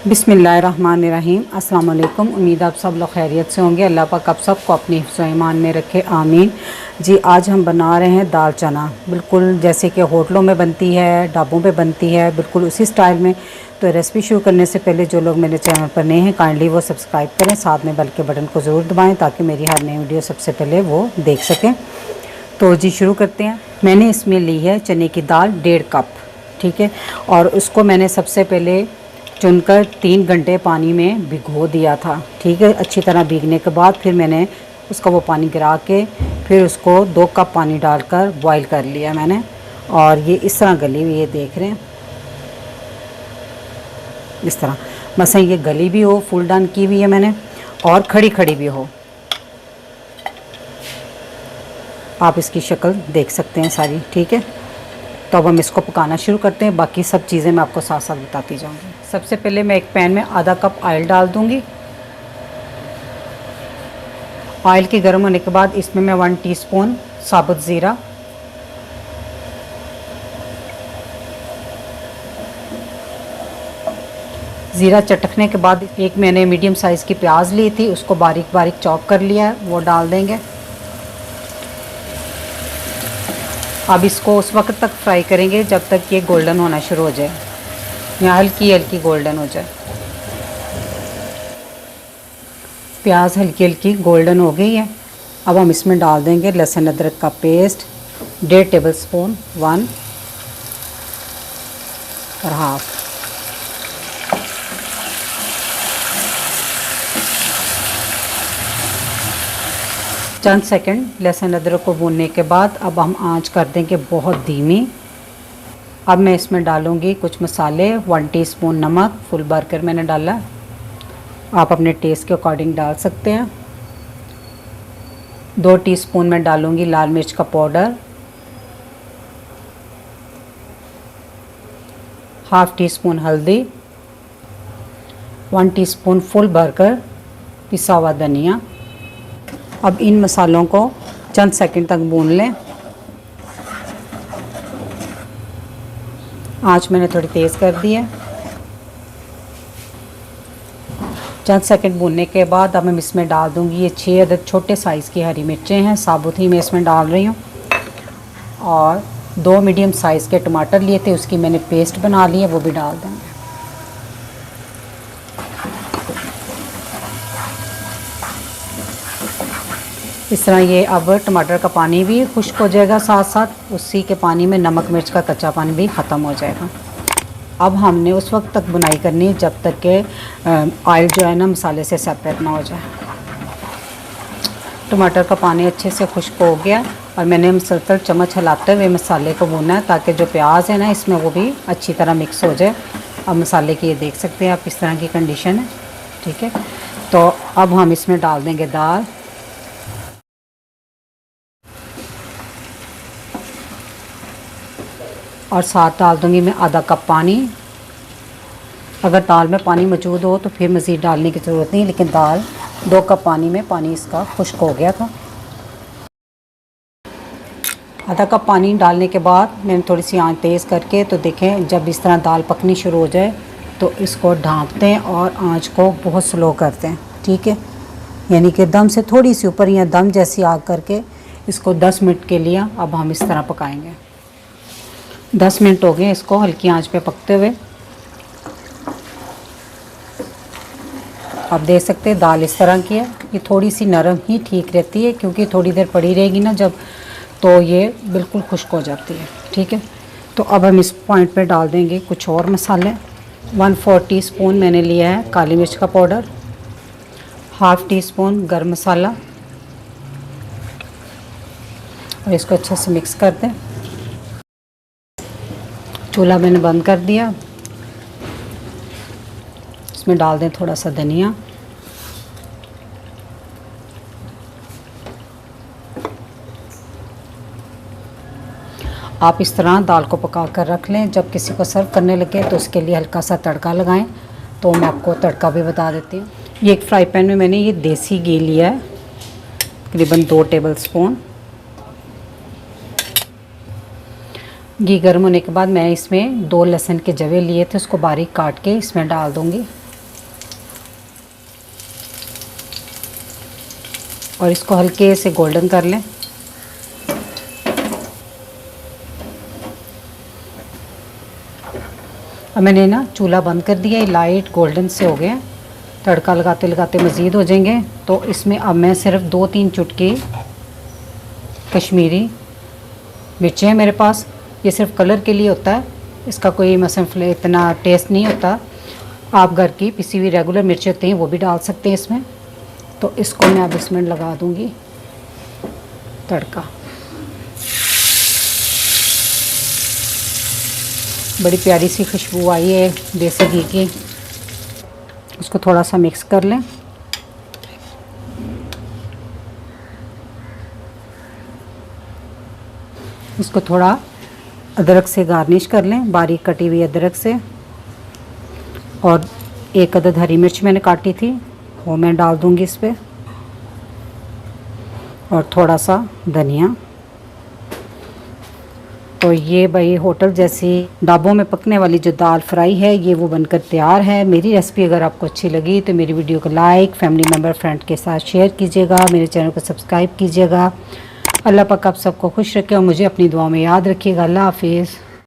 बिस्मिल्लाहिर्रहमानिर्रहीम। अस्सलाम वालेकुम। उम्मीद आप सब लोग खैरियत से होंगे। अल्लाह पाक आप सबको अपने हिफ्ज़ व ईमान में रखे, आमीन। जी आज हम बना रहे हैं दाल चना, बिल्कुल जैसे कि होटलों में बनती है, ढाबों पे बनती है, बिल्कुल उसी स्टाइल में। तो रेसिपी शुरू करने से पहले जो लोग मेरे चैनल पर नए हैं काइंडली वो सब्सक्राइब करें, साथ में बेल के बटन को ज़रूर दबाएँ ताकि मेरी हर नई वीडियो सबसे पहले वो देख सकें। तो जी शुरू करते हैं। मैंने इसमें ली है चने की दाल 1.5 कप, ठीक है। और उसको मैंने सबसे पहले चुनकर 3 घंटे पानी में भिगो दिया था, ठीक है। अच्छी तरह भीगने के बाद फिर मैंने उसका वो पानी गिरा के फिर उसको 2 कप पानी डालकर बॉईल कर लिया मैंने। और ये इस तरह गली हुई है, देख रहे हैं इस तरह। बस ये गली भी हो, फुल डन की हुई है मैंने, और खड़ी खड़ी भी हो। आप इसकी शक्ल देख सकते हैं सारी, ठीक है। तो अब हम इसको पकाना शुरू करते हैं। बाकी सब चीज़ें मैं आपको साथ साथ बताती जाऊंगी। सबसे पहले मैं एक पैन में आधा कप ऑयल डाल दूंगी। ऑयल के गर्म होने के बाद इसमें मैं 1 टीस्पून साबुत ज़ीरा, ज़ीरा चटकने के बाद एक मैंने मीडियम साइज़ की प्याज ली थी, उसको बारीक बारीक चॉप कर लिया है, वो डाल देंगे। अब इसको उस वक्त तक फ्राई करेंगे जब तक ये गोल्डन होना शुरू हो जाए, या हल्की हल्की गोल्डन हो जाए। प्याज हल्की हल्की गोल्डन हो गई है। अब हम इसमें डाल देंगे लहसुन अदरक का पेस्ट 1.5 टेबल स्पून, 1 और हाफ। चंद सेकंड लहसुन अदरक को भूनने के बाद अब हम आंच कर देंगे बहुत धीमी। अब मैं इसमें डालूंगी कुछ मसाले, 1 टीस्पून नमक फुल भर कर मैंने डाला, आप अपने टेस्ट के अकॉर्डिंग डाल सकते हैं। 2 टीस्पून मैं डालूंगी लाल मिर्च का पाउडर, हाफ टी स्पून हल्दी, 1 टीस्पून फुल भरकर पिसा हुआ धनिया। अब इन मसालों को चंद सेकंड तक भून लें। आंच मैंने थोड़ी तेज़ कर दी है। चंद सेकंड भूनने के बाद अब मैं इसमें डाल दूंगी ये 6 अदद छोटे साइज़ की हरी मिर्चें हैं, साबुत ही मैं इसमें डाल रही हूँ। और 2 मीडियम साइज़ के टमाटर लिए थे, उसकी मैंने पेस्ट बना ली है, वो भी डाल देंगे। इस तरह ये अब टमाटर का पानी भी खुश्क हो जाएगा, साथ साथ उसी के पानी में नमक मिर्च का कच्चा पानी भी ख़त्म हो जाएगा। अब हमने उस वक्त तक बुनाई करनी है जब तक के ऑयल जो है ना मसाले से सेपरेट ना हो जाए। टमाटर का पानी अच्छे से खुश्क हो गया और मैंने मुसलसल चम्मच हिलाते हुए मसाले को भूना है ताकि जो प्याज है ना इसमें वो भी अच्छी तरह मिक्स हो जाए। अब मसाले की ये देख सकते हैं आप, इस तरह की कंडीशन है, ठीक है। तो अब हम इसमें डाल देंगे दाल, और साथ डाल दूंगी मैं आधा कप पानी। अगर दाल में पानी मौजूद हो तो फिर मज़ीद डालने की ज़रूरत नहीं, लेकिन दाल 2 कप पानी में पानी इसका खुश्क हो गया था। आधा कप पानी डालने के बाद मैंने थोड़ी सी आंच तेज़ करके, तो देखें जब इस तरह दाल पकनी शुरू हो जाए तो इसको ढाँपते हैं और आंच को बहुत स्लो करते हैं, ठीक है। यानी कि दम से थोड़ी सी ऊपर या दम जैसी आग करके इसको 10 मिनट के लिए अब हम इस तरह पकाएंगे। 10 मिनट हो गए इसको हल्की आंच पे पकते हुए। आप देख सकते हैं दाल इस तरह की है। ये थोड़ी सी नरम ही ठीक रहती है क्योंकि थोड़ी देर पड़ी रहेगी ना जब, तो ये बिल्कुल खुश्क हो जाती है, ठीक है। तो अब हम इस पॉइंट पे डाल देंगे कुछ और मसाले। 1/4 टीस्पून मैंने लिया है काली मिर्च का पाउडर, हाफ़ टी स्पून गर्म मसाला, और इसको अच्छे से मिक्स कर दें। चूल्हा मैंने बंद कर दिया। इसमें डाल दें थोड़ा सा धनिया, आप इस तरह दाल को पका कर रख लें। जब किसी को सर्व करने लगे तो उसके लिए हल्का सा तड़का लगाएं। तो मैं आपको तड़का भी बता देती हूँ। ये एक फ्राई पैन में मैंने ये देसी घी लिया है, तकरीबन 2 टेबल स्पून। घी गर्म होने के बाद मैं इसमें 2 लहसुन के जवे लिए थे, उसको बारीक काट के इसमें डाल दूँगी। और इसको हल्के से गोल्डन कर लें। अब मैंने ना चूल्हा बंद कर दिया, ये लाइट गोल्डन से हो गए। तड़का लगाते लगाते मज़ीद हो जाएंगे। तो इसमें अब मैं सिर्फ 2-3 चुटकी कश्मीरी मिर्चें हैं मेरे पास, ये सिर्फ कलर के लिए होता है, इसका कोई मसलन इतना टेस्ट नहीं होता। आप घर की पिसी हुई रेगुलर मिर्चें होती हैं वो भी डाल सकते हैं इसमें। तो इसको मैं अब इसमें लगा दूंगी तड़का। बड़ी प्यारी सी खुशबू आई है देसी घी की। उसको थोड़ा सा मिक्स कर लें। इसको थोड़ा अदरक से गार्निश कर लें, बारीक कटी हुई अदरक से। और 1 अदद हरी मिर्च मैंने काटी थी वो मैं डाल दूंगी इस पर, और थोड़ा सा धनिया। तो ये भाई होटल जैसी ढाबों में पकने वाली जो दाल फ्राई है ये वो बनकर तैयार है। मेरी रेसिपी अगर आपको अच्छी लगी तो मेरी वीडियो को लाइक, फैमिली मेम्बर, फ्रेंड के साथ शेयर कीजिएगा। मेरे चैनल को सब्सक्राइब कीजिएगा। अल्लाह पाक आप सबको खुश रखे और मुझे अपनी दुआ में याद रखिएगा। अल्लाह हाफिज़।